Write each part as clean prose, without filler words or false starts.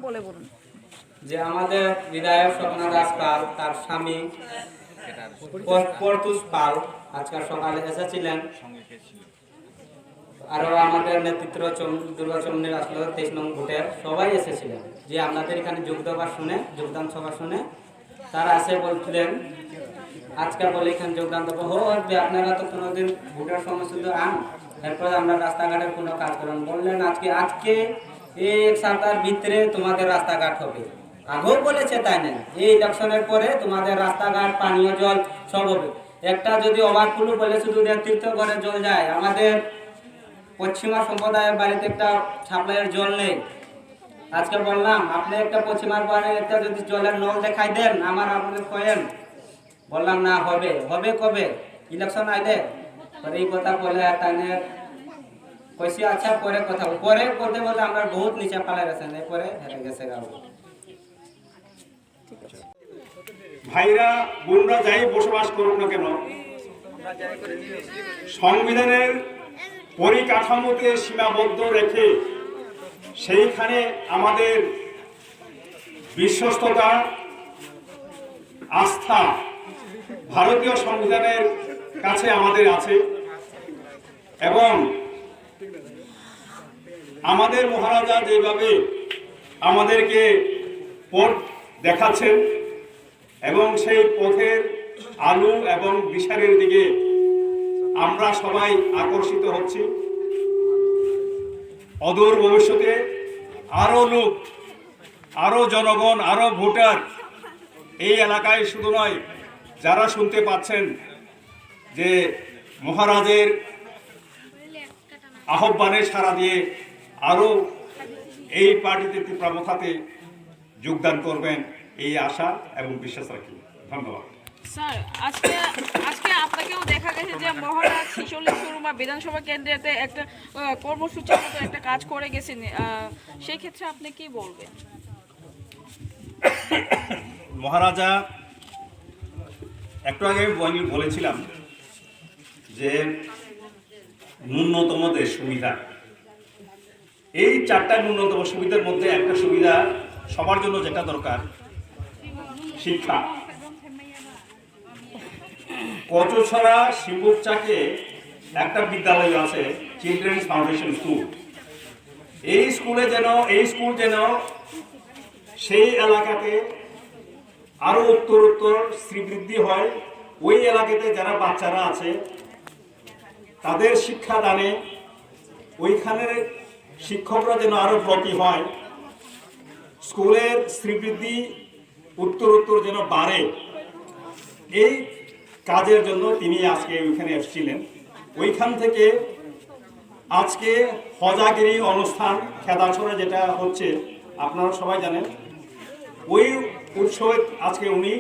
বলে বলুন। যে আমাদের বিধায়ক স্বপ্না দাস পাল তার স্বামী পর্তুষ পাল আজকাল সকালে এসেছিলেন। আরো আমাদের নেতৃত্ব দুর্গাচন্দ্রের আসলে 23 নং ভোটের সবাই এসেছিলেন, যে আপনাদের এখানে যোগদান সভা শুনে তারা এসে বলছিলেন আজকে বলে এখানে যোগদান দেবো। আপনারা তো কোনোদিন ভোটের সময় শুধু আন, এরপরে আমরা রাস্তাঘাটের কোনো কাজ করেন। বললেন আজকে এই এক সপ্তাহের ভিতরে তোমাদের রাস্তাঘাট হবে। আগেও বলেছে তাই না, এই ইলেকশনের পরে তোমাদের রাস্তাঘাট পানীয় জল সব হবে। একটা যদি অবাকগুলো বলে শুধু নেতৃত্ব করে জল যায়, আমাদের পশ্চিমা সম্প্রদায়ের বাড়িতে একটা সাপ্লাইয়ের জল নেই। আজকে বললাম আপনি একটা পশ্চিমার বাড়ির একটা যদি জলের নল দেখাই দেন আপনাকে কয়েন। বললাম না, হবে কবে, ইলেকশন আইলে। এই কথা বলে তাই কইছি আচ্ছা পরে কথা পরে বলতে বলতে আমরা বহুত নিচে পালা গেছেন, এরপরে হেরে গেছে গাও। ভাইরা বোনরা যাই বসবাস করুক না কেন, সংবিধানের পরিকাঠামোতে সীমাবদ্ধ রেখে সেইখানে আমাদের বিশ্বস্ততা, আস্থা ভারতীয় সংবিধানের কাছে আমাদের আছে। এবং আমাদের মহারাজা যেভাবে আমাদেরকে পথ দেখাচ্ছেন এবং সেই পথের আলো এবং দিশারের দিকে আমরা সবাই আকর্ষিত হচ্ছি। অদূর ভবিষ্যতে আরো লোক, আরো জনগণ, আরো ভোটার এই এলাকায় শুধু নয়, যারা শুনতে পাচ্ছেন যে মহারাজের আহ্বানে সাড়া দিয়ে আরো এই পার্টিতে তীব্রমথাতে যোগদান করবেন, এই আশা এবং বিশ্বাস রাখি। ধন্যবাদ স্যার। আজকে আপনাকেও দেখা গেছে যে মহারাজ 46 সুরমা বিধানসভা কেন্দ্রেতে একটা কর্মসূচির মতো একটা কাজ করে গেছেন, সেই ক্ষেত্রে আপনি কি বলবেন? মহারাজা একটু আগে বলেছিলাম যে ন্যূনতম যে সুবিধা, এই 4টা ন্যূনতম সুবিধার মধ্যে একটা সুবিধা সবার জন্য যেটা দরকার, শিক্ষা। কচুছড়া শিবুকচাকে একটা বিদ্যালয় আছে, চিলড্রেন্স ফাউন্ডেশন স্কুল। এই স্কুল যেন সেই এলাকাতে আরো উত্তরোত্তর শ্রীবৃদ্ধি হয়। ওই এলাকাতে যারা বাচ্চারা আছে তাদের শিক্ষাদানে ওইখানের শিক্ষকরা যেন আরো ব্রতী হয়, স্কুলের শ্রীবৃদ্ধি উত্তরোত্তর যেন বাড়ে, এই কাজের জন্য তিনি আজকে ওইখানে এসেছিলেন। ওইখান থেকে আজকে হজাগিরি অনুষ্ঠান খেদাছড়া যেটা হচ্ছে আপনারা সবাই জানেন, ওই উৎসবে আজকে উনি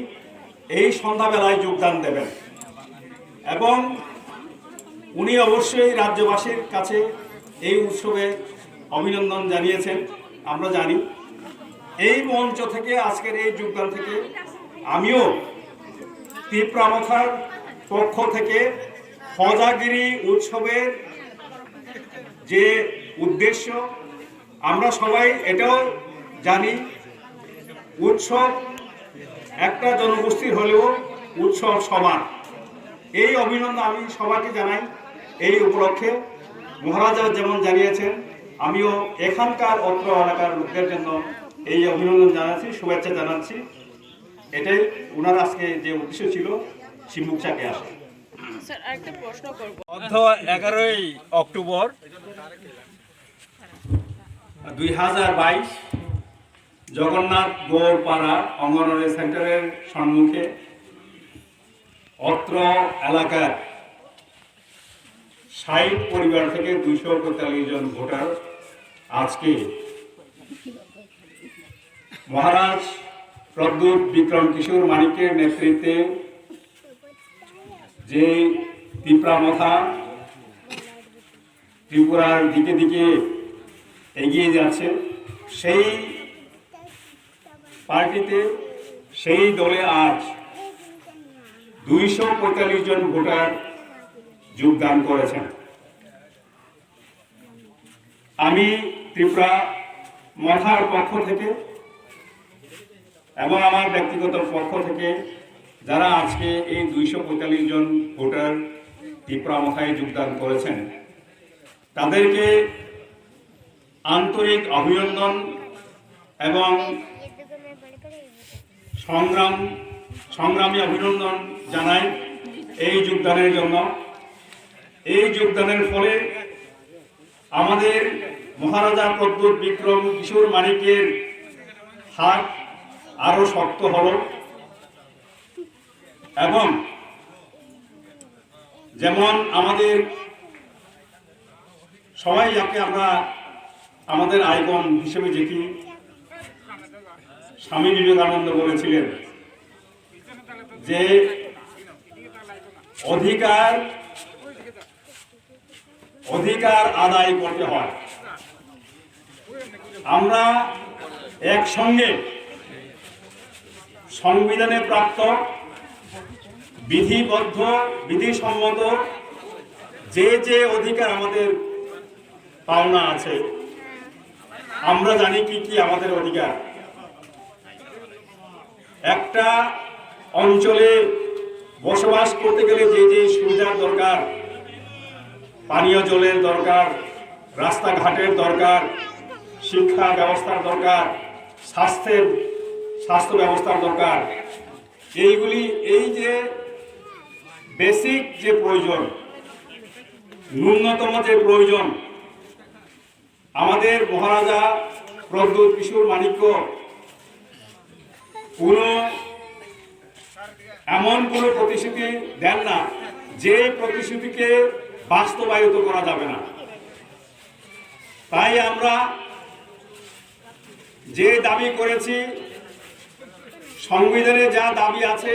এই সন্ধ্যাবেলায় যোগদান দেবেন। এবং উনি অবশ্যই রাজ্যবাসীর কাছে এই উৎসবে অভিনন্দন জানিয়েছেন, আমরা জানি। এই মঞ্চ থেকে আজকের এই যোগদান থেকে আমিও তীব্রমথার পক্ষ থেকে হজাগিরি উৎসবের যে উদ্দেশ্য, আমরা সবাই এটাও জানি, উৎসব একটা জনগোষ্ঠীর হলেও উৎসব সবার। এই অভিনন্দন আমি সবাইকে জানাই। এই উপলক্ষে মহারাজা যেমন জানিয়েছেন, আমিও এখানকার অত্র এলাকার লোকদের জন্য এই অভিনন্দন জানাচ্ছি, শুভেচ্ছা জানাচ্ছি। এটাই ওনার আজকে যে উদ্দেশ্য ছিল শিবমুখচাকে আসা। স্যার আরেকটা প্রশ্ন করব। 11ই অক্টোবর 2022 জগন্নাথ গৌড়পাড়া অঙ্গনওয়াড়ি সেন্টারের সম্মুখে অত্র এলাকার 60 পরিবার থেকে 245 জন ভোটার আজকে মহারাজ প্রদ্যুৎ বিক্রম কিশোর মানিকের নেতৃত্বে যে তীব্রমথা ত্রিপুরার দিকে দিকে এগিয়ে যাচ্ছে, সেই পার্টিতে, সেই দলে আজ 245 জন ভোটার যোগদান করেছেন। আমি ত্রিপুরা মথার পক্ষ থেকে এবং আমার ব্যক্তিগত পক্ষ থেকে যারা আজকে এই 245 জন ভোটার ত্রিপুরামথায় যোগদান করেছেন তাদেরকে আন্তরিক অভিনন্দন এবং সংগ্রামী অভিনন্দন জানাই এই যোগদানের জন্য। এই যোগদানের ফলে আমাদের মহারাজা প্রদ্যুৎ বিক্রম কিশোর মানিকের হাত আরো শক্ত হলো এবং যেমন আমাদের সবাই যাকে আমরা আমাদের আইকন হিসেবে দেখি, স্বামী বিবেকানন্দ বলেছিলেন যে অধিকার আদায় করতে হয়। আমরা একসঙ্গে সংবিধানে প্রাপ্ত বিধিসম্মত যে অধিকার আমাদের পাওনা আছে, আমরা জানি কি কি আমাদের অধিকার। একটা অঞ্চলে বসবাস করতে গেলে যে সুবিধার দরকার, পানীয় জলের দরকার, রাস্তাঘাটের দরকার, শিক্ষা ব্যবস্থার দরকার, স্বাস্থ্য ব্যবস্থার দরকার, এই যে বেসিক যে প্রয়োজন, ন্যূনতম যে প্রয়োজন, আমাদের মহারাজা প্রদ্যুৎ কিশোর মানিক্য এমন কোনো প্রতিশ্রুতি দেন না যে প্রতিশ্রুতিকে বাস্তবায়িত করা যাবে না। তাই আমরা যে দাবি করেছি, সংবিধানে যা দাবি আছে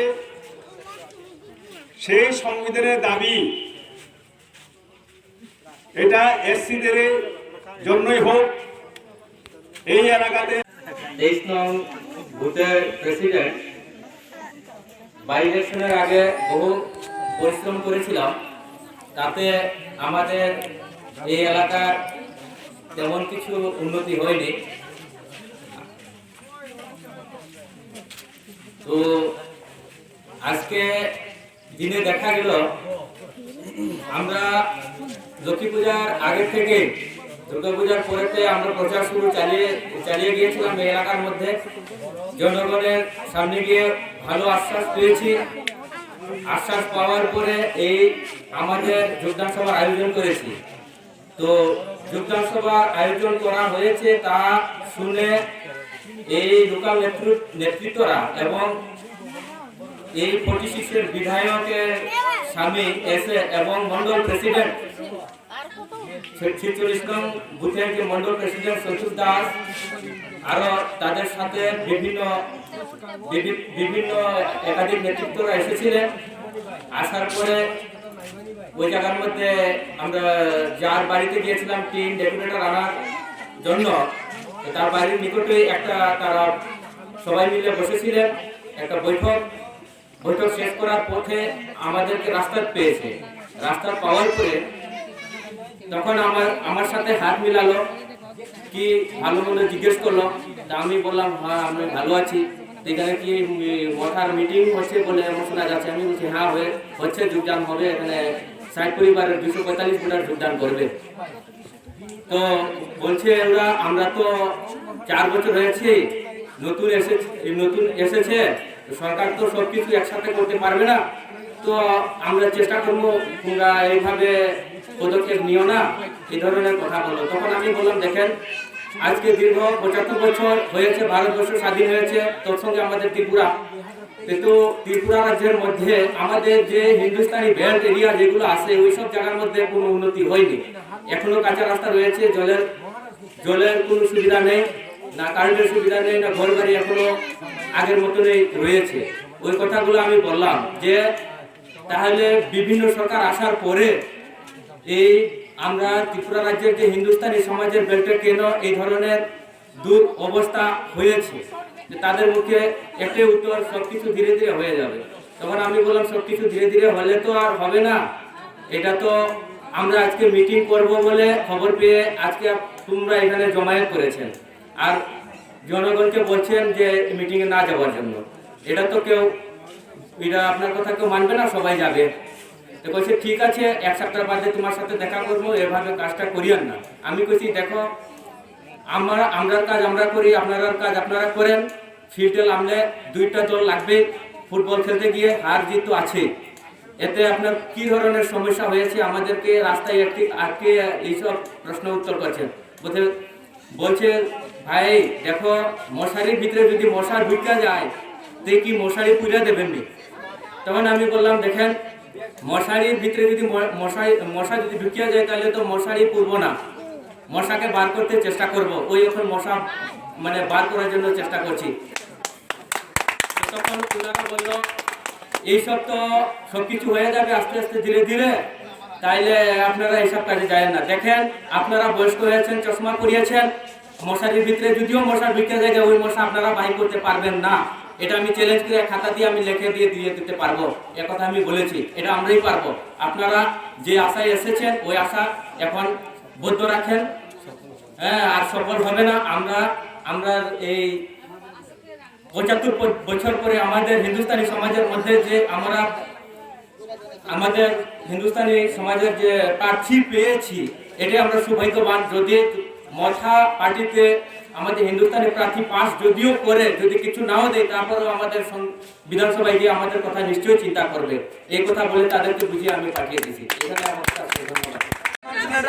সেই সংবিধানের দাবি এটা এসসিদের জন্যই হোক। এই এলাকাতে 23 নং বুথের প্রেসিডেন্ট বাই ইলেকশনের আগে বহু পরিশ্রম করেছিলাম, তাতে আমাদের এই এলাকার তেমন কিছু উন্নতি হয়নি। তো আজকে দিনে দেখা গেল আমরা লক্ষ্মী পূজার আগে থেকে দুর্গা পূজার পরেতে আমরা প্রচার চালিয়ে গিয়েছিলাম এই এলাকার মধ্যে। জনগণের সামনে গিয়ে ভালো আশ্বাস পেয়েছি। আশ্বাস পাওয়ার পরে এই আমাদের যোগদান সভার আয়োজন করেছি। তো যোগদান সভার আয়োজন করা হয়েছে তা শুনে এই লোকাল নেতৃত্বরা এবং এই 46-এর বিধায়কের স্বামী এসে এবং মন্ডল প্রেসিডেন্ট 46 নং বুথের যে মন্ডল প্রেসিডেন্ট সন্তোষ দাস, আরো তাদের সাথে বিভিন্ন একাধিক নেতৃত্বরা এসেছিলেন। আসার পরে ওই জায়গার মধ্যে আমরা যার বাড়িতে গিয়েছিলাম টিম ডেপুটেটর আনার জন্য, তার বাড়ির নিকটে একটা তারা সবাই মিলে বসেছিলেন। একটা বৈঠক শেষ করার পথে আমাদেরকে রাস্তা পেয়েছে। রাস্তা পাওয়ার পরে তখন আমার সাথে হাত মিলালো, কি ভালো বলে জিজ্ঞেস করলো। তা আমি বললাম হ্যাঁ আমি ভালো আছি। এখানে কি মথার মিটিং হচ্ছে বলে আমার শোনা যাচ্ছে। আমি বলছি হ্যাঁ হচ্ছে, যোগদান হবে, এখানে 60 পরিবারের 245 ভোটার যোগদান করবে। তো বলছে ওরা আমরা তো 4 বছর হয়েছে, নতুন এসেছে, সরকার তো সবকিছু একসাথে করতে পারবে না, তো আমরা চেষ্টা করবো, তোমরা এইভাবে পদক্ষেপ নিও না, এই ধরনের কথা বললো। তখন আমি বললাম দেখেন আজকে দীর্ঘ 75 বছর হয়েছে ভারতবর্ষ স্বাধীন হয়েছে, তোর সঙ্গে আমাদের ত্রিপুরা, কিন্তু ত্রিপুরা রাজ্যের মধ্যে আমাদের যে হিন্দুস্তানি বেল্ট এরিয়া যেগুলো আছে ওইসব জায়গার মধ্যে কোনো উন্নতি হয়নি। এখনো কাঁচা রাস্তা রয়েছে, জলের কোনো সুবিধা নেই, না কারেন্টের সুবিধা নেই, না ঘর বাড়ি এখনো আগের মতনই রয়েছে। ওই কথাগুলো আমি বললাম যে তাহলে বিভিন্ন সরকার আসার পরে এই আমরা ত্রিপুরা রাজ্যের যে হিন্দুস্তানি সমাজের বেল্টে কেন এই ধরনের দূর অবস্থা হয়েছে, তাদের মুখে একটাই উত্তর, সবকিছু ধীরে ধীরে হয়ে যাবে। তখন আমি বললাম সবকিছু ধীরে ধীরে হলে তো আর হবে না, এটা তো আমরা আজকে মিটিং করব বলে খবর পেয়ে আজকে তোমরা এখানে জমায়েত করেছেন। আর জনগণকে বলছেন যে মিটিংয়ে না যাওয়ার জন্য। এটা তো কেউ, এটা আপনার কথা কেউ মানবে না, সবাই যাবে। তো বলছে ঠিক আছে, এক সপ্তাহ বাদে তোমার সাথে দেখা করবো, এভাবে কাজটা করিয়েন না। আমি বলছি দেখো, আমরার কাজ আমরা করি, আপনার কাজ আপনারা করেন। ফিল্ডে নামলে 2টা দল লাগবে, ফুটবল খেলতে গিয়ে হার জিত তো আছে। এতে আপনার কি ধরনের সমস্যা হয়েছে, আমাদেরকে রাস্তায় আটকে এইসব প্রশ্ন উত্তর করছেন। বলছে ভাই দেখো, মশারির ভিতরে যদি মশা ঢুকে যায় তো কি মশারি পুড়ে দেবেন নি? তখন আমি বললাম দেখেন, মশারির ভিতরে যদি মশা যদি ঢুকিয়ে যায় তাহলে তো মশারি পুড়বো না, মশাকে বার করতে চেষ্টা করব। ওই এখন মশা মানে বার করার জন্য চেষ্টা করছি। তখন ওনারা বললো এইসব তো সবকিছু হয়ে যাবে আস্তে আস্তে ধীরে ধীরে, তাইলে আপনারা এইসব কাজে যায় না। দেখেন আপনারা বয়স্ক হয়েছেন, চশমা পরিয়েছেন, মশারির ভিতরে যদিও মশা ঢুকে যায় ওই মশা আপনারা বাই করতে পারবেন না। এটা আমি চ্যালেঞ্জ করে খাতা দিয়ে আমি লিখে দিয়ে দিতে পারবো, কথা আমি বলেছি। এটা আমরাই পারবো। আপনারা যে আশায় এসেছেন ওই আশা এখন বদ্ধ রাখেন। হ্যাঁ, আর সফল হবে না। আমরা এই 75 বছর পরে আমাদের হিন্দুস্তানি সমাজের মধ্যে যে আমাদের হিন্দুস্তানি সমাজের যে প্রার্থী পেয়েছি, এটাই আমরা সৌভাগ্যবান। যদি মথা পার্টিতে আমাদের হিন্দুস্তানি প্রার্থী পাস যদিও করে, যদি কিছু নাও দেয়, তারপরেও আমাদের বিধানসভায় গিয়ে আমাদের কথা নিশ্চয়ই চিন্তা করবে। এই কথা বলে তাদেরকে বুঝিয়ে আমি পাঠিয়ে দিয়েছি। এখানে অবস্থা আছে। ধন্যবাদ।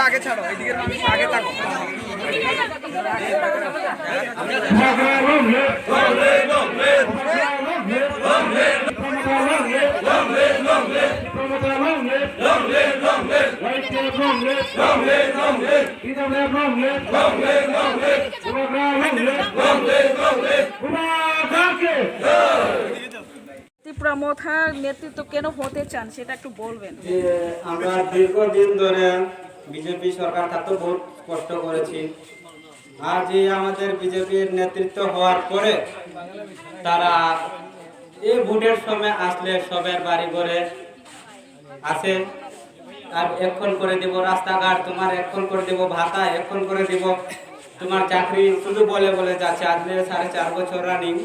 আগে ছাড়ো, এদিকে আগে থাকো। তীব্রামথার নেতৃত্ব কেন হতে চান সেটা একটু বলবেন। আমরা দীর্ঘদিন ধরে বিজেপি সরকার থাকতে বহুত কষ্ট করেছি। আর যে আমাদের বিজেপির নেতৃত্ব হওয়ার পরে তারা এই ভোটের সময় আসলে সবের বাড়ি ঘরে আসে, আর এখন করে দিব রাস্তাঘাট, তোমার এখন করে দিব ভাতা, এখন করে দিব তোমার চাকরি, শুধু বলে বলে যাচ্ছে। আজকে 4.5 বছর রানিং।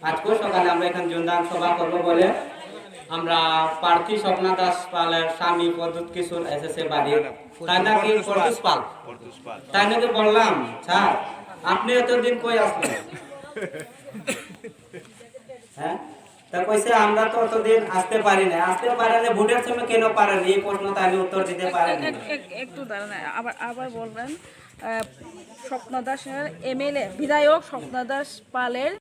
আজকেও সকালে আমরা এখানে যোগদান সভা করবো বলে আমরা প্রার্থী স্বপ্না দাস পালের স্বামী পদ্মুৎ কিশোর এসেছে বাড়ি, তাই নাকি পদ্মুৎ পাল, তাই নাকি বললাম স্যার আপনি এতদিন কই আসলেন? হ্যাঁ, তা কইছে আমরা তো অতদিন আসতে পারি না। ভোটের সময় কেন পারেন, এই প্রশ্ন তাই উত্তর দিতে পারেন। একটু দাঁড়ান, আবার বলবেন। স্বপ্না দাসের এমএলএ বিধায়ক স্বপ্না দাস পালের